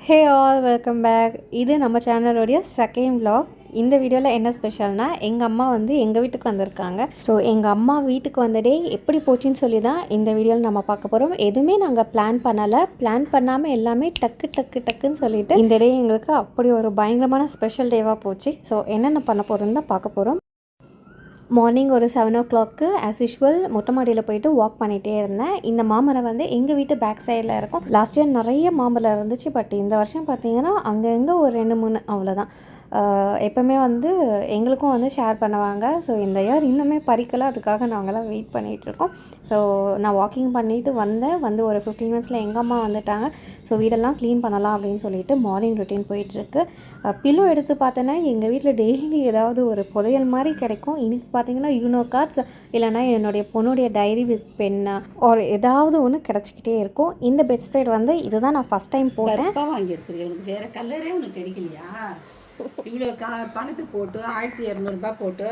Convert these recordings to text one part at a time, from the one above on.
Hey all welcome back. இது நம்ம சேனலோடைய second vlog. இந்த வீடியோவில் என்ன ஸ்பெஷல்னா எங்கள் அம்மா வந்து எங்கள் வீட்டுக்கு வந்திருக்காங்க. ஸோ எங்கள் அம்மா வீட்டுக்கு வந்த டே எப்படி போச்சுன்னு சொல்லி தான் இந்த வீடியோவில் நம்ம பார்க்க போகிறோம். எதுவுமே நாங்கள் பிளான் பண்ணலை, பிளான் பண்ணாமல் எல்லாமே டக்கு டக்கு டக்குன்னு சொல்லிவிட்டு இந்த டே எங்களுக்கு அப்படி ஒரு பயங்கரமான ஸ்பெஷல் டேவாக போச்சு. ஸோ என்னென்ன பண்ண போகிறோன்னு தான் பார்க்க போகிறோம். மார்னிங் ஒரு 7 o'clock ஆஸ் யூஷுவல் மொட்டை மாடியில் போயிட்டு வாக் பண்ணிகிட்டே இருந்தேன். இந்த மாமரம் வந்து எங்கள் வீட்டு பேக் சைடில் இருக்கும். லாஸ்ட் இயர் நிறைய மாம்பழம் இருந்துச்சு, பட் இந்த வருஷம் பார்த்திங்கன்னா அங்கங்கே ஒரு 2-3 அவ்வளோதான். எப்போவுமே வந்து எங்களுக்கும் வந்து ஷேர் பண்ணுவாங்க. ஸோ இந்த இயர் இன்னுமே பறிக்கலை, அதுக்காக நாங்களாம் வெயிட் பண்ணிகிட்ருக்கோம். ஸோ நான் வாக்கிங் பண்ணிவிட்டு வந்து ஒரு 15 minutes எங்கள் அம்மா வந்துட்டாங்க. ஸோ வீடெல்லாம் க்ளீன் பண்ணலாம் அப்படின்னு சொல்லிட்டு மார்னிங் ரொட்டீன் போயிட்டுருக்கு. பில்லோ எடுத்து பார்த்தேன்னா எங்கள் வீட்டில் டெய்லி ஏதாவது ஒரு புதையல் மாதிரி கிடைக்கும். இன்றைக்கி பார்த்தீங்கன்னா யூனோ கார்ட்ஸ் இல்லைனா என்னுடைய பொண்ணுடைய டைரி வித் பென்னா ஒரு ஏதாவது ஒன்று கிடச்சிக்கிட்டே இருக்கும். இந்த பெட் ஸ்ப்ரெட் வந்து இதுதான் நான் ஃபஸ்ட் டைம் போட்டேன். வாங்கியிருக்குது. எனக்கு வேறு கலரே உனக்கு கிடைக்கலையா? இவ்வளோ பணத்தை போட்டு 1200 போட்டு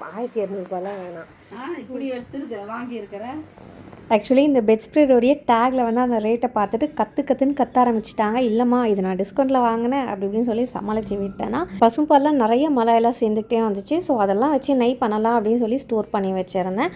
1200 வேணாம், இப்படி எடுத்துருக்க வாங்கியிருக்கிறேன். ஆக்சுவலி இந்த பெட் ஸ்ப்ரெடோடைய டேக்கில் வந்து அந்த ரேட்டை பார்த்துட்டு கற்றுன்னு கத்த ஆரம்பிச்சிட்டாங்க. இல்லைம்மா இது நான் டிஸ்கவுண்ட்டில் வாங்கினேன் அப்படி இப்படின்னு சொல்லி சமாளித்து விட்டேன்னா பசும்பால்லாம் நிறைய மலையெல்லாம் சேர்ந்துக்கிட்டே வந்துச்சு. ஸோ அதெல்லாம் வச்சு நெய் பண்ணலாம் அப்படின்னு சொல்லி ஸ்டோர் பண்ணி வச்சுருந்தேன்.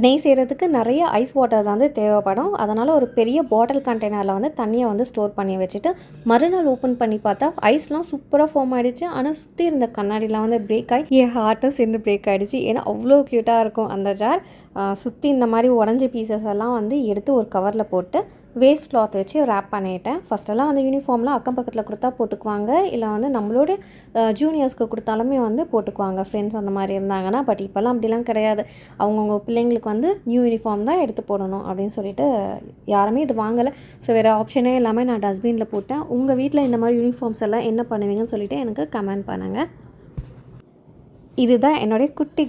நெய் செய்கிறதுக்கு நிறைய ஐஸ் வாட்டர் வந்து தேவைப்படும். அதனால் ஒரு பெரிய பாட்டில் கண்டெய்னரில் வந்து தண்ணியை வந்து ஸ்டோர் பண்ணி வச்சுட்டு மறுநாள் ஓப்பன் பண்ணி பார்த்தா ஐஸ்லாம் சூப்பராக ஃபார்ம் ஆகிடுச்சு. ஆனால் சுற்றி இருந்த கண்ணாடிலாம் வந்து பிரேக் ஆகி என் ஹார்ட்டும் சேர்ந்து பிரேக் ஆகிடுச்சு. ஏன்னா அவ்வளோ க்யூட்டாக இருக்கும் அந்த ஜார். சுற்றி இந்த மாதிரி உடஞ்ச பீசஸ் எல்லாம் வந்து எடுத்து ஒரு கவரில் போட்டு வேஸ்ட் கிளாத் வச்சு ரேப் பண்ணிட்டேன். ஃபஸ்ட்டெல்லாம் வந்து யூனிஃபார்ம்லாம் அக்கம் பக்கத்தில் கொடுத்தா போட்டுக்குவாங்க, இல்லை வந்து நம்மளோட ஜூனியர்ஸ்க்கு கொடுத்தாலுமே வந்து போட்டுக்குவாங்க ஃப்ரெண்ட்ஸ் அந்த மாதிரி இருந்தாங்கன்னா. பட் இப்போல்லாம் அப்படிலாம் கிடையாது. அவங்கவுங்க பிள்ளைங்களுக்கு வந்து நியூ யூனிஃபார்ம் தான் எடுத்து போடணும் அப்படின்னு சொல்லிட்டு யாருமே இது வாங்கலை. ஸோ வேறு ஆப்ஷனே எல்லாமே நான் டஸ்ட்பினில் போட்டேன். உங்கள் வீட்டில் இந்த மாதிரி யூனிஃபார்ம்ஸ் எல்லாம் என்ன பண்ணுவீங்கன்னு சொல்லிவிட்டு எனக்கு கமெண்ட் பண்ணுங்கள். இதுதான் என்னுடைய குட்டி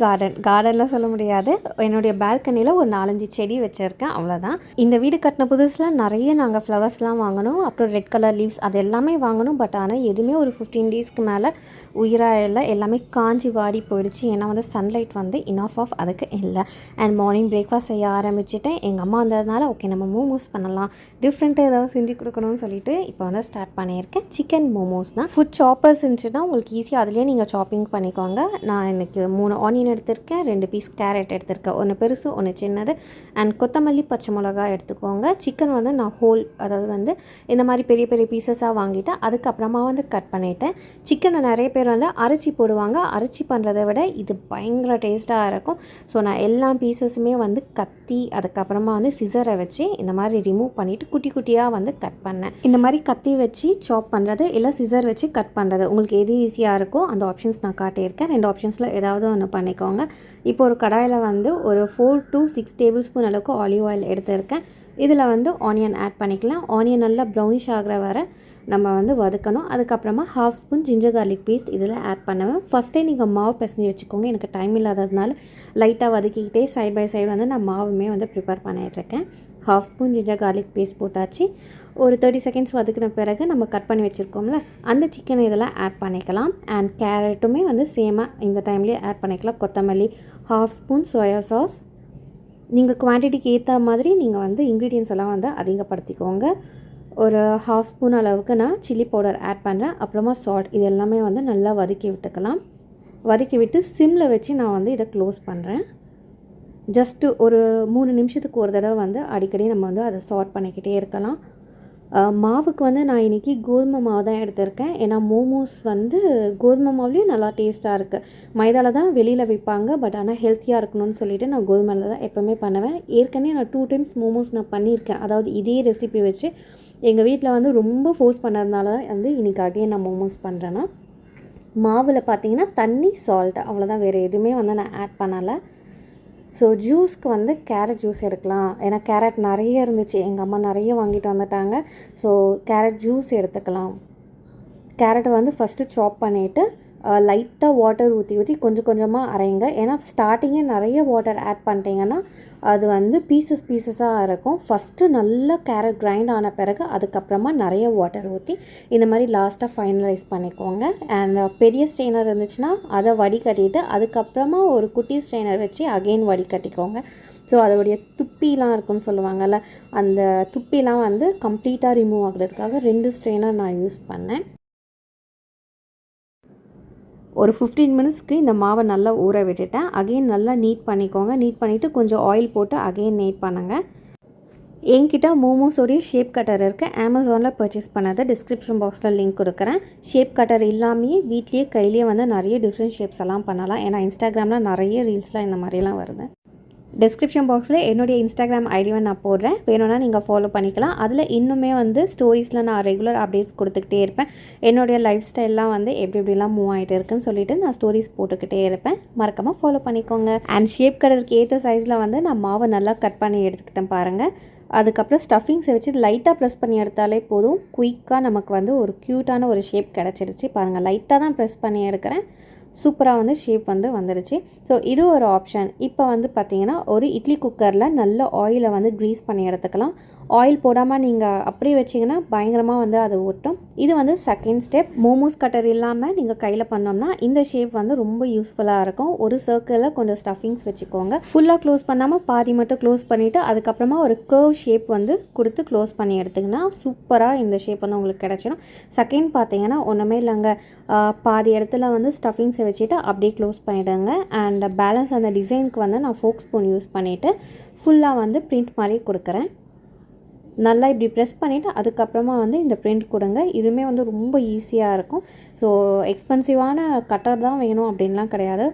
கார்டனில் சொல்ல முடியாது. என்னுடைய பால்கனியில் ஒரு 4-5 செடி வச்சுருக்கேன், அவ்வளோதான். இந்த வீடு கட்டின புதுசில் நிறைய நாங்கள் ஃப்ளவர்ஸ்லாம் வாங்கணும், அப்புறம் ரெட் கலர் லீவ்ஸ் அது எல்லாமே வாங்கணும். பட் ஆனால் எதுவுமே ஒரு 15 daysக்கு மேலே உயிராக இல்லை, எல்லாமே காஞ்சி வாடி போயிடுச்சு. ஏன்னா வந்து சன்லைட் வந்து இனாஃப் ஆஃப் அதுக்கு இல்லை. அண்ட் மார்னிங் பிரேக்ஃபாஸ்ட் செய்ய ஆரம்பிச்சுட்டேன். எங்கள் அம்மா வந்ததுனால ஓகே நம்ம மோமோஸ் பண்ணலாம், டிஃப்ரெண்ட்டாக ஏதாவது செஞ்சு கொடுக்கணும்னு சொல்லிட்டு இப்போ வந்து ஸ்டார்ட் பண்ணியிருக்கேன். சிக்கன் மோமோஸ் தான். ஃபுட் சாப்பர்ஸ் இருந்துச்சுன்னா உங்களுக்கு ஈஸியாக அதுலேயே நீங்கள் சாப்பிங் பண்ணிக்கோங்க. நான் இன்றைக்கி 3 ஆனியன் எடுத்திருக்கேன், 2 பீஸ் கேரட் எடுத்திருக்கேன், ஒன்று பெருசு ஒன்று சின்னது, அண்ட் கொத்தமல்லி பச்சை மிளகா எடுத்துக்கோங்க. சிக்கன் வந்து நான் ஹோல், அதாவது வந்து இந்த மாதிரி பெரிய பெரிய பீசஸாக வாங்கிட்டு அதுக்கப்புறமா வந்து கட் பண்ணிவிட்டேன். சிக்கனை நிறைய பேர் வந்து அரைச்சி போடுவாங்க, அரைச்சி பண்ணுறதை விட இது பயங்கர டேஸ்ட்டாக இருக்கும். ஸோ நான் எல்லா பீசஸுமே வந்து கத்தி அதுக்கப்புறமா வந்து சிசரை வச்சு இந்த மாதிரி ரிமூவ் பண்ணிவிட்டு குட்டி குட்டியாக வந்து கட் பண்ணேன். இந்த மாதிரி கத்தி வச்சு சாப் பண்ணுறது இல்லை சிசர் வச்சு கட் பண்ணுறது உங்களுக்கு எது ஈஸியாக இருக்கோ அந்த ஆப்ஷன்ஸ் நான் காட்டியிருக்கேன். 2 ஆப்ஷன்ஸில் ஏதாவது ஒன்று பண்ணிக்கோங்க. இப்போ ஒரு கடாயில் வந்து ஒரு 4 to 6 tablespoon அளவுக்கு ஆலிவ் ஆயில் எடுத்திருக்கேன். இதில் வந்து ஆனியன் ஆட் பண்ணிக்கலாம். ஆனியன் நல்லா ப்ரௌனிஷ் ஆகிற வரை நம்ம வந்து வதக்கணும். அதுக்கப்புறமா 1/2 ஸ்பூன் ஜிஞ்சர் கார்லிக் பேஸ்ட் இதில் ஆட் பண்ணுவேன். ஃபஸ்ட்டே நீங்கள் மாவு பிசைஞ்சு வச்சுக்கோங்க. எனக்கு டைம் இல்லாததுனால லைட்டாக வதக்கிக்கிட்டே சைட் பை சைடு வந்து நான் மாவுமே வந்து ப்ரிப்பேர் பண்ணிகிட்ருக்கேன். 1/2 ஸ்பூன் ஜிஞ்சர் கார்லிக் பேஸ்ட் போட்டாச்சு. ஒரு 30 seconds வதக்கின பிறகு நம்ம கட் பண்ணி வச்சுருக்கோம்ல அந்த சிக்கனை இதெல்லாம் ஆட் பண்ணிக்கலாம். அண்ட் கேரட்டுமே வந்து சேமாக இந்த டைம்லேயே ஆட் பண்ணிக்கலாம். கொத்தமல்லி, 1/2 ஸ்பூன் சோயா சாஸ். நீங்கள் குவான்டிட்டிக்கு ஏற்ற மாதிரி நீங்கள் வந்து இன்க்ரீடியன்ஸ் எல்லாம் வந்து அதிகப்படுத்திக்கோங்க. ஒரு 1/2 ஸ்பூன் அளவுக்கு நான் சில்லி பவுடர் ஆட் பண்ணுறேன். அப்புறமா சால்ட், இது எல்லாமே வந்து நல்லா வதக்கி விட்டுக்கலாம். வதக்கி விட்டு சிம்மில் வச்சு நான் வந்து இதை க்ளோஸ் பண்ணுறேன். ஜஸ்ட்டு ஒரு 3 நிமிஷத்துக்கு ஒரு தடவை வந்து அடிக்கடி நம்ம வந்து அதை சார்ட் பண்ணிக்கிட்டே இருக்கலாம். மாவுக்கு வந்து நான் இன்றைக்கி கோதுமை மாவு தான் எடுத்திருக்கேன். ஏன்னா மோமோஸ் வந்து கோதுமை மாவுலேயும் நல்லா டேஸ்ட்டாக இருக்குது. மைதாவில் தான் வெளியில் விற்பாங்க, பட் ஆனால் ஹெல்த்தியாக இருக்கணும்னு சொல்லிவிட்டு நான் கோதுமையில் தான் எப்போவுமே பண்ணுவேன். ஏற்கனவே நான் 2 times மோமோஸ் நான் பண்ணியிருக்கேன். அதாவது இதே ரெசிபி வச்சு எங்கள் வீட்டில் வந்து ரொம்ப ஃபோர்ஸ் பண்ணதுனால வந்து இன்றைக்கி அகைன் நான் மோமோஸ் பண்ணுறேன்னா மாவில் பார்த்தீங்கன்னா தண்ணி, சால்ட், அவ்வளோதான். வேறு எதுவுமே வந்து நான் ஆட் பண்ணலை. ஸோ ஜூஸ்க்கு வந்து கேரட் ஜூஸ் எடுக்கலாம். ஏன்னா கேரட் நிறைய இருந்துச்சு, எங்கள் அம்மா நிறைய வாங்கிட்டு வந்துட்டாங்க. ஸோ கேரட் ஜூஸ் எடுத்துக்கலாம். கேரட்டை வந்து ஃபஸ்ட்டு சாப் பண்ணிவிட்டு லைட்டாக வாட்டர் ஊற்றி கொஞ்சம் கொஞ்சமாக அரைங்க. ஏன்னா ஸ்டார்டிங்கே நிறைய வாட்டர் ஆட் பண்ணிட்டீங்கன்னா அது வந்து பீசஸாக இருக்கும். ஃபஸ்ட்டு நல்லா கேரட் கிரைண்ட் ஆன பிறகு அதுக்கப்புறமா நிறைய வாட்டர் ஊற்றி இந்த மாதிரி லாஸ்ட்டாக ஃபைனலைஸ் பண்ணிக்கோங்க. அண்ட் பெரிய ஸ்ட்ரெயினர் இருந்துச்சுன்னா அதை வடிகட்டிட்டு அதுக்கப்புறமா ஒரு குட்டி ஸ்ட்ரெயினர் வச்சு அகெயின் வடிகட்டிக்கோங்க. ஸோ அதோடைய துப்பிலாம் இருக்குன்னு சொல்லுவாங்கள்ல, அந்த துப்பிலாம் வந்து கம்ப்ளீட்டாக ரிமூவ் ஆகுறதுக்காக 2 ஸ்ட்ரெயினர் நான் யூஸ் பண்ணேன். ஒரு 15 மினிட்ஸ்க்கு இந்த மாவை நல்லா ஊற விட்டுட்டேன். அகைன் நல்லா நீட் பண்ணிக்கோங்க. நீட் பண்ணிவிட்டு கொஞ்சம் ஆயில் போட்டு அகைன் நீட் பண்ணுங்கள். என்கிட்ட மோமோஸோடைய ஷேப் கட்டர் இருக்குது. அமேசானில் பர்ச்சேஸ் பண்ணது. டிஸ்கிரிப்ஷன் பாக்ஸில் லிங்க் கொடுக்குறேன். ஷேப் கட்டர் இல்லாமையே வீட்லேயே கையிலேயே வந்து நிறைய டிஃப்ரெண்ட் ஷேப்ஸ் எல்லாம் பண்ணலாம். ஏன்னா இன்ஸ்டாகிராமில் நிறைய ரீல்ஸ்லாம் இந்த மாதிரிலாம் வருது. டிஸ்கிரிப்ஷன் பாக்ஸில் என்னுடைய இன்ஸ்டாகிராம் ஐடியை நான் போடுறேன். வேணும்னா நீங்கள் ஃபாலோ பண்ணிக்கலாம். அதில் இன்னுமே வந்து ஸ்டோரிஸில் நான் ரெகுலர் அப்டேட்ஸ் கொடுத்துக்கிட்டே இருப்பேன். என்னுடைய லைஃப் ஸ்டைல்லாம் வந்து எப்படிலாம் மூவ் ஆகிட்டு இருக்குன்னு சொல்லிட்டு நான் ஸ்டோரிஸ் போட்டுக்கிட்டே இருப்பேன். மறக்காமல் ஃபாலோ பண்ணிக்கோங்க. அண்ட் ஷேப் கட்டருக்கு ஏற்ற சைஸில் வந்து நான் மாவை நல்லா கட் பண்ணி எடுத்துக்கிட்டேன் பாருங்கள். அதுக்கப்புறம் ஸ்டஃபிங்ஸை வச்சு லைட்டாக ப்ரெஸ் பண்ணி எடுத்தாலே போதும். குயிக்காக நமக்கு வந்து ஒரு க்யூட்டான ஒரு ஷேப் கிடச்சிருச்சு பாருங்கள். லைட்டாக தான் ப்ரெஸ் பண்ணி எடுக்கிறேன். சூப்பராக வந்து ஷேப் வந்து வந்துடுச்சு. ஸோ இது ஒரு ஆப்ஷன். இப்போ வந்து பார்த்திங்கன்னா ஒரு இட்லி குக்கரில் நல்ல ஆயிலை வந்து க்ரீஸ் பண்ணி எடுத்துக்கலாம். ஆயில் போடாமல் நீங்கள் அப்படியே வச்சிங்கன்னா பயங்கரமாக வந்து அது ஒட்டும். இது வந்து செகண்ட் ஸ்டெப். மோமோஸ் கட்டர் இல்லாமல் நீங்கள் கையில் பண்ணோம்னா இந்த ஷேப் வந்து ரொம்ப யூஸ்ஃபுல்லாக இருக்கும். ஒரு சர்க்கிளில் கொஞ்சம் ஸ்டஃபிங்ஸ் வச்சுக்கோங்க. ஃபுல்லாக க்ளோஸ் பண்ணாமல் பாதி மட்டும் க்ளோஸ் பண்ணிவிட்டு அதுக்கப்புறமா ஒரு கர்வ் ஷேப் வந்து கொடுத்து க்ளோஸ் பண்ணி எடுத்திங்கன்னா சூப்பராக இந்த ஷேப் வந்து உங்களுக்கு கிடச்சிடும். செகண்ட் பார்த்தீங்கன்னா ஒன்றுமே இல்லைங்க, பாதி இடத்துல வந்து ஸ்டஃபிங்ஸை வச்சுட்டு அப்படியே க்ளோஸ் பண்ணிவிடுங்க. அண்ட் பேலன்ஸ் அந்த டிசைனுக்கு வந்து நான் ஃபோக் ஸ்பூன் யூஸ் பண்ணிவிட்டு ஃபுல்லாக வந்து பிரிண்ட் மாதிரி கொடுக்குறேன். நல்லா இப்படி ப்ரெஸ் பண்ணிவிட்டு அதுக்கப்புறமா வந்து இந்த பிரிண்ட் கொடுங்க. இதுவுமே வந்து ரொம்ப ஈஸியாக இருக்கும். ஸோ எக்ஸ்பென்சிவான கட்டர் தான் வேணும் அப்படின்லாம் கிடையாது.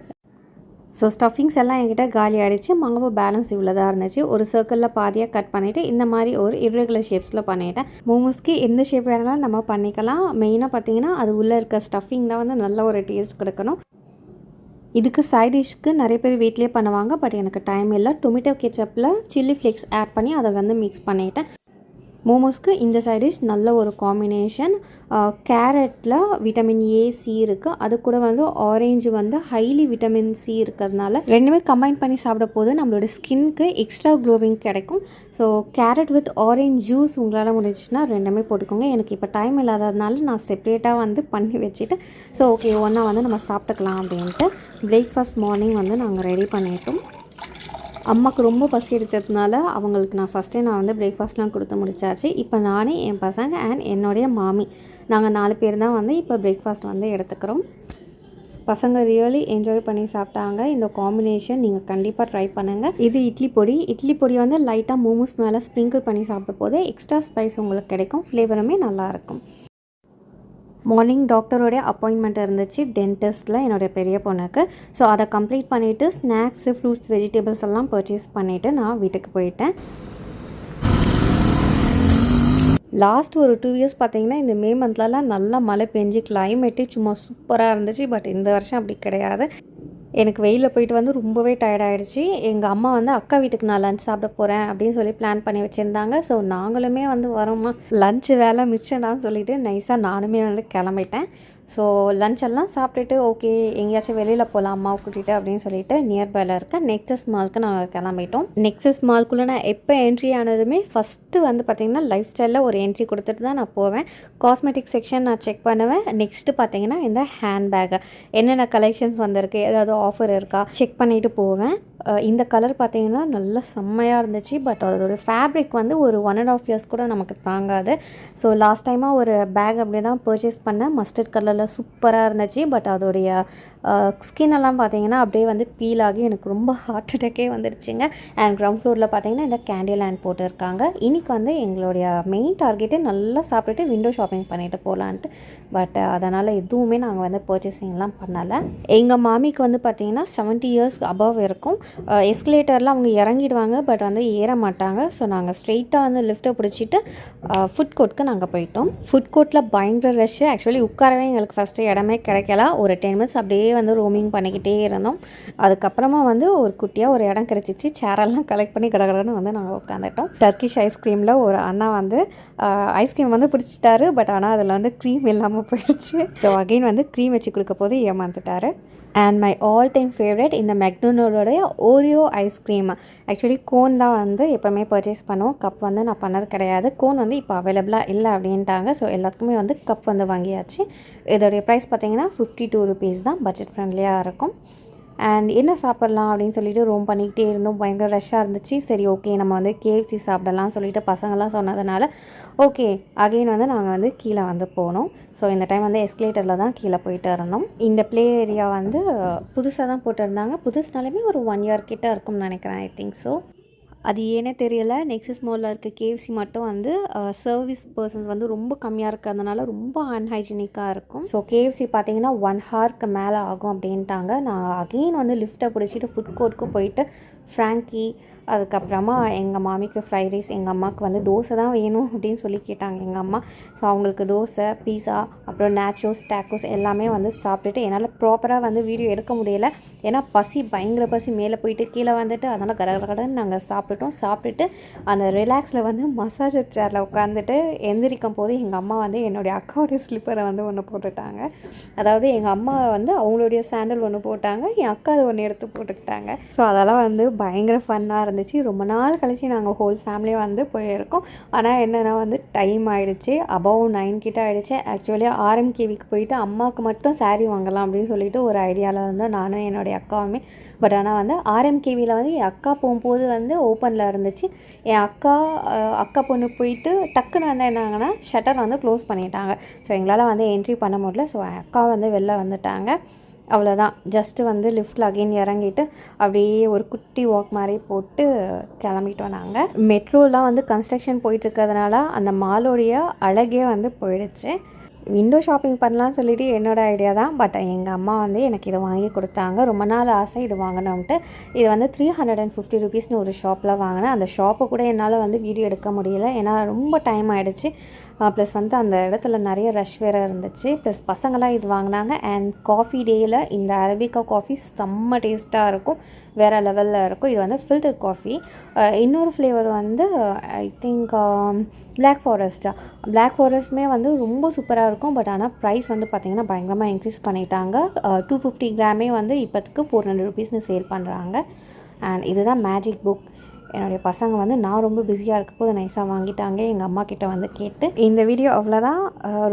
ஸோ ஸ்டஃபிங்ஸ் எல்லாம் என்கிட்ட காலி ஆகிடுச்சு. மாவு பேலன்ஸ் இவ்வளோ தான் இருந்துச்சு. ஒரு சர்க்கிளில் பாதியாக கட் பண்ணிவிட்டு இந்த மாதிரி ஒரு இர்ரெகுலர் ஷேப்ஸில் பண்ணிவிட்டேன். மோமோஸ்க்கு எந்த ஷேப் வேணாலும் நம்ம பண்ணிக்கலாம். மெயினாக பார்த்தீங்கன்னா அது உள்ளே இருக்க ஸ்டஃபிங் தான் வந்து நல்ல ஒரு டேஸ்ட் கொடுக்கணும். இதுக்கு சைட் டிஷ்க்கு நிறைய பேர் வீட்லேயே பண்ணுவாங்க. பட் எனக்கு டைம் இல்லை. டொமேட்டோ கெச்சப்பில் சில்லி ஃப்ளேக்ஸ் ஆட் பண்ணி அதை வந்து மிக்ஸ் பண்ணிவிட்டேன். மோமோஸ்க்கு இந்த சைட் டிஷ் நல்ல ஒரு காம்பினேஷன். கேரட்டில் விட்டமின் ஏ சி இருக்குது. அது கூட வந்து ஆரேஞ்சு வந்து ஹைலி விட்டமின் சி இருக்கிறதுனால ரெண்டுமே கம்பைன் பண்ணி சாப்பிட போது நம்மளோட ஸ்கின்க்கு எக்ஸ்ட்ரா க்ளோவிங் கிடைக்கும். So carrot with orange juice உங்களால் முடிஞ்சிச்சுன்னா ரெண்டுமே போட்டுக்கோங்க. எனக்கு இப்போ டைம் இல்லாததுனால நான் செப்ரேட்டாக வந்து பண்ணி வச்சுட்டு ஸோ ஓகே ஒன்றா வந்து நம்ம சாப்பிட்டுக்கலாம் அப்படின்ட்டு பிரேக்ஃபாஸ்ட் மார்னிங் வந்து நாங்கள் ரெடி பண்ணிட்டோம். அம்மாவுக்கு ரொம்ப பசி எடுத்ததுனால அவங்களுக்கு நான் வந்து பிரேக்ஃபாஸ்ட்லாம் கொடுத்து முடிச்சாச்சு. இப்போ நானே என் பசங்க அண்ட் என்னுடைய மாமி நாங்கள் 4 பேர் தான் வந்து இப்போ பிரேக்ஃபாஸ்ட் வந்து எடுத்துக்கிறோம். பசங்க ரியலி என்ஜாய் பண்ணி சாப்பிட்டாங்க. இந்த காம்பினேஷன் நீங்கள் கண்டிப்பாக ட்ரை பண்ணுங்கள். இது இட்லி பொடி வந்து லைட்டாக மோமோஸ் மேலே ஸ்ப்ரிங்கிள் பண்ணி சாப்பிட்ட போது எக்ஸ்ட்ரா ஸ்பைஸ் உங்களுக்கு கிடைக்கும். ஃப்ளேவருமே நல்லாயிருக்கும். மார்னிங் டாக்டரோடைய அப்பாயின்மெண்ட் இருந்துச்சு டென்டிஸ்ட்டில் என்னோடய பெரிய பொண்ணுக்கு. ஸோ அதை கம்ப்ளீட் பண்ணிவிட்டு ஸ்நாக்ஸு ஃப்ரூட்ஸ் வெஜிடபிள்ஸ் எல்லாம் பர்ச்சேஸ் பண்ணிவிட்டு நான் வீட்டுக்கு போயிட்டேன். லாஸ்ட் ஒரு 2 இயர்ஸ் பார்த்தீங்கன்னா இந்த மே மந்த்லலாம் நல்லா மழை பெஞ்சு கிளைமேட்டே சும்மா சூப்பராக இருந்துச்சு. பட் இந்த வருஷம் அப்படி கிடையாது. எனக்கு வெயிலில் போயிட்டு வந்து ரொம்பவே டயர்டாகிடுச்சு. எங்கள் அம்மா வந்து அக்கா வீட்டுக்கு நான் லஞ்ச் சாப்பிட போகிறேன் அப்படின்னு சொல்லி பிளான் பண்ணி வச்சுருந்தாங்க. ஸோ நாங்களுமே வந்து வரோம்மா லஞ்சு வேலை மிச்சம்டான்னு சொல்லிவிட்டு நைஸாக நானுமே வந்து கிளம்பிட்டேன். ஸோ லஞ்ச் எல்லாம் சாப்பிட்டுட்டு ஓகே எங்கேயாச்சும் வெளியில் போகலாம் அம்மாவை கூட்டிகிட்டு அப்படின்னு சொல்லிட்டு நியர்பையில் இருக்க நெக்ஸஸ் மாலுக்கு நாங்கள் கிளம்பிட்டோம். நெக்ஸஸ் மால்குள்ளே நான் எப்போ என்ட்ரி ஆனதுமே ஃபஸ்ட்டு வந்து பார்த்திங்கன்னா லைஃப் ஸ்டைலில் ஒரு என்ட்ரி கொடுத்துட்டு தான் நான் போவேன். காஸ்மெட்டிக் செக்ஷன் நான் செக் பண்ணுவேன். நெக்ஸ்ட்டு பார்த்திங்கன்னா இந்த ஹேண்ட்பேக் என்னென்ன கலெக்ஷன்ஸ் வந்திருக்கு, ஏதாவது ஆஃபர் இருக்கா செக் பண்ணிவிட்டு போவேன். இந்த கலர் பார்த்திங்கன்னா நல்லா செம்மையாக இருந்துச்சு. பட் அதோட ஃபேப்ரிக் வந்து ஒரு 1.5 இயர்ஸ் கூட நமக்கு தாங்காது. ஸோ லாஸ்ட் டைமாக ஒரு பேக் அப்படி தான் பர்ச்சேஸ் பண்ணேன். மஸ்டர்ட் கலரில் சூப்பராக இருந்துச்சு. பட் அதோடைய ஸ்கின் எல்லாம் பார்த்திங்கன்னா அப்படியே வந்து பீல் ஆகி எனக்கு ரொம்ப ஹார்ட் அட்டாக்கே வந்துடுச்சுங்க. அண்ட் கிரவுண்ட் ஃப்ளோரில் பார்த்திங்கன்னா இந்த கேண்டில் லேண்ட் போட்டிருக்காங்க. இன்றைக்கி வந்து எங்களுடைய மெயின் டார்கெட்டே நல்லா சாப்பிட்டுட்டு விண்டோ ஷாப்பிங் பண்ணிட்டு போகலான்ட்டு. பட் அதனால் எதுவுமே நாங்கள் வந்து பர்ச்சேசிங்லாம் பண்ணலை. எங்கள் மாமிக்கு வந்து பார்த்திங்கன்னா 70 இயர்ஸ் அபவ் இருக்கும். எஸ்கலேட்டரில் அவங்க இறங்கிடுவாங்க. பட் வந்து ஏற மாட்டாங்க. ஸோ நாங்கள் ஸ்ட்ரெயிட்டாக வந்து லிஃப்ட்டை பிடிச்சிட்டு ஃபுட் கோர்ட்டுக்கு நாங்கள் போயிட்டோம். ஃபுட் கோர்ட்டில் பயங்கர ரஷ்ஷு. ஆக்சுவலி உட்காரவே எங்களுக்கு ஃபஸ்ட்டு இடமே கிடைக்கல. ஒரு 10 மினிட்ஸ் அப்படியே வந்து ரோமிங் பண்ணிக்கிட்டே இருந்தோம். அதுக்கப்புறமா வந்து ஒரு குட்டியாக ஒரு இடம் கிடச்சிச்சு. சேரெல்லாம் கலெக்ட் பண்ணி கடகடன்னு வந்து நாங்கள் உட்காந்துட்டோம். டர்க்கிஷ் ஐஸ்கிரீமில் ஒரு அண்ணா வந்து ஐஸ்கிரீம் வந்து பிடிச்சிட்டாரு. பட் ஆனால் அதில் வந்து க்ரீம் இல்லாமல் போயிடுச்சு. ஸோ அகெயின் வந்து க்ரீம் வச்சு கொடுக்க போது ஏமாந்துட்டார். And my all time favourite இந்த மெக்டொனால்டோடைய ஓரியோ ஐஸ்கிரீம். ஆக்சுவலி கோன் தான் வந்து எப்போவுமே பர்ச்சேஸ் பண்ணுவோம். கப் வந்து நான் பண்ணது கிடையாது. கோன் வந்து இப்போ அவைலபிளாக இல்லை அப்படின்ட்டாங்க. ஸோ எல்லாத்துக்குமே வந்து கப் வந்து வாங்கியாச்சு. இதோடைய ப்ரைஸ் பார்த்திங்கன்னா 52 ருபீஸ் தான். பட்ஜெட் ஃப்ரெண்ட்லியாக இருக்கும். அண்ட் என்ன சாப்பிட்லாம் அப்படின்னு சொல்லிட்டு ரோம் பண்ணிக்கிட்டே இருந்தோம். பயங்கர ரஷ்ஷாக இருந்துச்சு. சரி ஓகே நம்ம வந்து KFC சாப்பிடலாம் சொல்லிட்டு பசங்கள்லாம் சொன்னதுனால ஓகே அகெயின் வந்து நாங்கள் வந்து கீழே வந்து போனோம். ஸோ இந்த டைம் வந்து எஸ்கலேட்டரில் தான் கீழே போயிட்டு இருந்தோம். இந்த ப்ளே ஏரியா வந்து புதுசாக தான் போட்டிருந்தாங்க. புதுசுனாலுமே ஒரு 1 இயர் கிட்ட இருக்கும்னு நினைக்கிறேன். I think so. அது ஏனே தெரியல. நெக்ஸஸ் மாலில் இருக்க KFC மட்டும் வந்து சர்வீஸ் பர்சன்ஸ் வந்து ரொம்ப கம்மியாக இருக்கிறதுனால ரொம்ப அன்ஹைஜீனிக்காக இருக்கும். ஸோ KFC பார்த்தீங்கன்னா 1 ஹார்க்கு மேலே ஆகும் அப்படின்ட்டாங்க. நான் அகெயின் வந்து லிஃப்ட்டை பிடிச்சிட்டு ஃபுட் கோர்ட்டுக்கு போயிட்டு ஃப்ராங்கி, அதுக்கப்புறமா எங்கள் மாமிக்கு ஃப்ரைட் ரைஸ், எங்கள் அம்மாவுக்கு வந்து தோசை தான் வேணும் அப்படின்னு சொல்லி கேட்டாங்க எங்கள் அம்மா. ஸோ அவங்களுக்கு தோசை, பீஸா, அப்புறம் நேச்சோஸ், டேக்கோஸ் எல்லாமே வந்து சாப்பிட்டுட்டு என்னால் ப்ராப்பராக வந்து வீடியோ எடுக்க முடியலை. ஏன்னா பயங்கர பசி மேலே போயிட்டு கீழே வந்துட்டு அதனால் கடன்னு நாங்கள் சாப்பிட்டுட்டு அந்த ரிலாக்ஸில் வந்து மசாஜர் சேரில் உட்காந்துட்டு எந்திரிக்கும் போது எங்கள் அம்மா வந்து என்னுடைய அக்காவுடைய ஸ்லிப்பரை வந்து ஒன்று போட்டுட்டாங்க. அதாவது எங்கள் அம்மா வந்து அவங்களுடைய சாண்டல் ஒன்று போட்டாங்க, என் அக்கா அது ஒன்று எடுத்து போட்டுக்கிட்டாங்க. ஸோ அதெல்லாம் வந்து பயங்கர ஃபன்னாக இருந்துச்சு. ரொம்ப நாள் கழிச்சு நாங்கள் ஹோல் ஃபேமிலியாக வந்து போயிருக்கோம். ஆனால் என்னென்னா வந்து டைம் ஆகிடுச்சு, அபவ் 9 கிட்ட ஆகிடுச்சு. ஆக்சுவலி RMKVக்கு போயிட்டு அம்மாவுக்கு மட்டும் சாரீ வாங்கலாம் அப்படின்னு சொல்லிட்டு ஒரு ஐடியாவில் இருந்தோம் நானும் என்னுடைய அக்காவுமே. பட் ஆனால் வந்து RMKVயில் வந்து என் அக்கா போகும்போது வந்து ஓப்பனில் இருந்துச்சு. என் அக்கா பொண்ணு போயிட்டு டக்குன்னு வந்து என்னாங்கன்னா ஷட்டர் வந்து க்ளோஸ் பண்ணிட்டாங்க. ஸோ எங்களால் வந்து என்ட்ரி பண்ண முடியல. ஸோ என் அக்கா வந்து வெளில வந்துட்டாங்க. அவ்வளோதான். ஜஸ்ட்டு வந்து லிஃப்ட்டில் அகெயின் இறங்கிட்டு அப்படியே ஒரு குட்டி வாக் மாதிரி போட்டு கிளம்பிட்டோம் நாங்கள். மெட்ரோலாம் வந்து கன்ஸ்ட்ரக்ஷன் போயிட்டுருக்கிறதுனால அந்த மாலோடைய அழகே வந்து போயிடுச்சு. விண்டோ ஷாப்பிங் பண்ணலான்னு சொல்லிட்டு என்னோடய ஐடியா தான். பட் எங்கள் அம்மா வந்து எனக்கு இதை வாங்கி கொடுத்தாங்க. ரொம்ப நாள் ஆசை இது வாங்கினோம்ட்டு. இது வந்து 350 ருபீஸ்னு ஒரு ஷாப்பில் வாங்கினேன். அந்த ஷாப்பை கூட என்னால் வந்து வீடியோ எடுக்க முடியல, ஏன்னா ரொம்ப டைம் ஆகிடுச்சு. ப்ளஸ் வந்து அந்த இடத்துல நிறைய ரஷ் வேறு இருந்துச்சு. ப்ளஸ் பசங்களாம் இது வாங்கினாங்க. அண்ட் காஃபி டேயில் இந்த அரபிகா காஃபி செம்ம டேஸ்ட்டாக இருக்கும், வேறு லெவலில் இருக்கும். இது வந்து ஃபில்டர் காஃபி. இன்னொரு ஃப்ளேவர் வந்து ஐ திங்க் பிளாக் ஃபாரஸ்ட்டுமே வந்து ரொம்ப சூப்பராக இருக்கும். பட் ஆனால் ப்ரைஸ் வந்து பார்த்திங்கன்னா பயங்கரமாக இன்க்ரீஸ் பண்ணிட்டாங்க. 250 கிராமே வந்து இப்போத்துக்கு 400 ருபீஸ்னு சேல் பண்ணுறாங்க. அண்ட் இதுதான் மேஜிக் புக். என்னுடைய பசங்க வந்து நான் ரொம்ப பிஸியாக இருக்கப்போது நைஸாக வாங்கிட்டாங்க எங்கள் அம்மா கிட்ட வந்து கேட்டு. இந்த வீடியோ அவ்வளோதான்.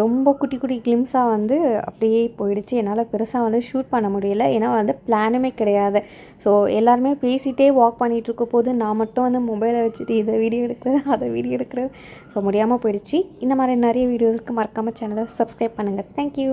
ரொம்ப குட்டி கிளிம்ஸாக வந்து அப்படியே போயிடுச்சு. என்னால் பெருசாக வந்து ஷூட் பண்ண முடியல, ஏன்னா வந்து பிளானுமே கிடையாது. ஸோ எல்லாருமே பேசிகிட்டே வாக் பண்ணிகிட்டு இருக்க போது நான் மட்டும் வந்து மொபைலை வச்சுட்டு இதை வீடியோ எடுக்கிறது அதை வீடியோ எடுக்கிறது ஸோ முடியாமல் போயிடுச்சு. இந்த மாதிரி நிறைய வீடியோஸ்க்கு மறக்காமல் சேனலை சப்ஸ்கிரைப் பண்ணுங்கள். தேங்க்யூ.